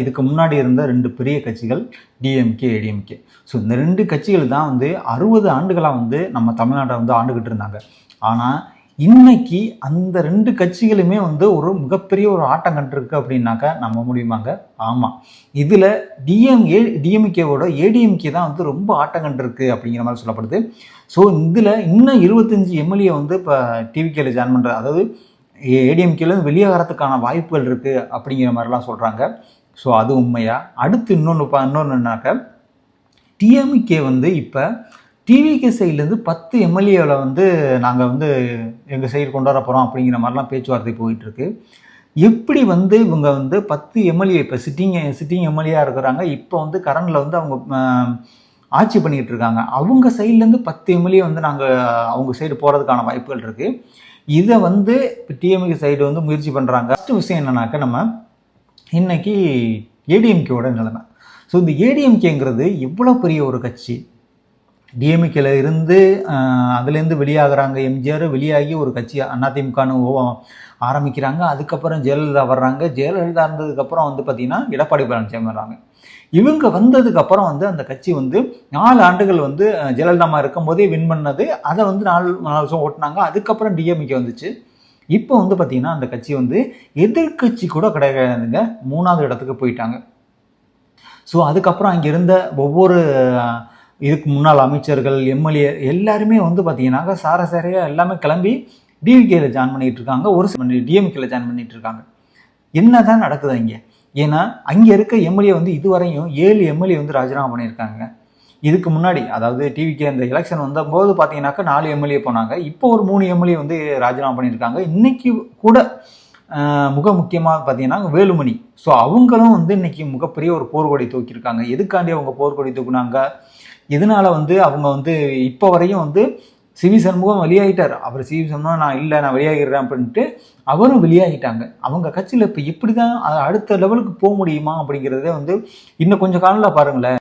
இதுக்கு முன்னாடி இருந்த 2 பெரிய கட்சிகள் டிஎம்கே, ஏடிஎம்கே. ஸோ இந்த 2 கட்சிகள் தான் 60 ஆண்டுகளாக நம்ம தமிழ்நாட்டை ஆண்டுகிட்டு இருந்தாங்க. ஆனால் இன்னைக்கு அந்த 2 கட்சிகளுமே ஒரு மிகப்பெரிய ஒரு ஆட்டம் கண்டிருக்கு அப்படின்னாக்கா நம்ப முடியுமாங்க? ஆமாம். இதில் டிஎம்கேவோட ஏடிஎம்கே தான் ரொம்ப ஆட்டம் கண்டிருக்கு அப்படிங்கிற மாதிரி சொல்லப்படுது. ஸோ இதில் இன்னும் 25 எம்எல்ஏ இப்போ டிவிகேல ஜாயின் பண்ணுறது, அதாவது ஏடிஎம்கேலேருந்து வெளியாகிறதுக்கான வாய்ப்புகள் இருக்குது அப்படிங்கிற மாதிரிலாம் சொல்கிறாங்க. ஸோ அது உண்மையா? அடுத்து இன்னொன்று என்னன்னாக்கா, டிஎம்கே இப்போ டிவிகே சைட்லேருந்து 10 எம்எல்ஏவில் நாங்கள் எங்கள் சைடு கொண்டு வர போகிறோம் அப்படிங்கிற மாதிரிலாம் பேச்சுவார்த்தை போயிட்டுருக்கு. எப்படி இவங்க 10 எம்எல்ஏ இப்போ சிட்டிங் எம்எல்ஏயாக இருக்கிறாங்க. இப்போ கரண்டில் அவங்க ஆட்சி பண்ணிக்கிட்டு இருக்காங்க. அவங்க சைட்லேருந்து 10 எம்எல்ஏ நாங்கள் அவங்க சைடு போகிறதுக்கான வாய்ப்புகள் இருக்குது. இதை இப்போ டிஎம்கே சைடு முயற்சி பண்ணுறாங்க. ஃபஸ்ட்டு விஷயம் என்னன்னாக்கா, நம்ம இன்னைக்கு ஏடிஎம்கேவோட நிலைமை. ஸோ இந்த ஏடிஎம்கேங்கிறது எவ்வளோ பெரிய ஒரு கட்சி. டிஎம்கேல இருந்து அதுலேருந்து வெளியாகிறாங்க. எம்ஜிஆர் வெளியாகி ஒரு கட்சி அதிமுகன்னு ஆரம்பிக்கிறாங்க. அதுக்கப்புறம் ஜெயலலிதா வர்றாங்க. ஜெயலலிதா இருந்ததுக்கப்புறம் பார்த்திங்கன்னா எடப்பாடி பழனிசாமி வர்றாங்க. இவங்க வந்ததுக்கப்புறம் அந்த கட்சி 4 ஆண்டுகள் ஜெயலலிதா இருக்கும்போதே வின் பண்ணது. அதை 4 வருஷம் ஓட்டினாங்க. அதுக்கப்புறம் டிஎம்கே வந்துச்சு. இப்போ பார்த்திங்கன்னா அந்த கட்சி எதிர்கட்சி கூட கிடையாதுங்க, 3வது இடத்துக்கு போயிட்டாங்க. ஸோ அதுக்கப்புறம் அங்கே இருந்த ஒவ்வொரு இதுக்கு முன்னாள் அமைச்சர்கள், எம்எல்ஏ எல்லாருமே பார்த்திங்கன்னாக்கா சாரையாக எல்லாமே கிளம்பி டிவிகேல ஜாயின் பண்ணிகிட்டு இருக்காங்க. ஒரு சில டிஎம்கேல ஜாயின் பண்ணிகிட்டு இருக்காங்க. என்ன தான் நடக்குது அங்கே? ஏன்னா அங்கே இருக்க எம்எல்ஏ இதுவரையும் 7 எம்எல்ஏ ராஜினாமா பண்ணியிருக்காங்க. இதுக்கு முன்னாடி, அதாவது டிவிகே அந்த எலெக்ஷன் வந்தபோது பார்த்தீங்கன்னாக்கா 4 எம்எல்ஏ போனாங்க. இப்போ ஒரு 3 எம்எல்ஏ ராஜினாமா பண்ணியிருக்காங்க. இன்னைக்கு கூட மிக முக்கியமாக பார்த்தீங்கன்னா வேலுமணி. ஸோ அவங்களும் இன்னைக்கு மிகப்பெரிய ஒரு போர்க்கொடி தூக்கியிருக்காங்க. எதுக்காண்டி அவங்க போர்க்கொடி தூக்குனாங்க? இதனால அவங்க இப்போ வரையும் சிவி சண்முகம் வெளியாகிட்டார். அவர் சிவி சண்முகம் நான் வெளியாகிறேன் அப்படின்ட்டு அவரும் வெளியாகிட்டாங்க. அவங்க கட்சியில் இப்போ எப்படி தான் அடுத்த லெவலுக்கு போக முடியுமா அப்படிங்கிறதே இன்னும் கொஞ்சம் காலில் பாருங்களேன்.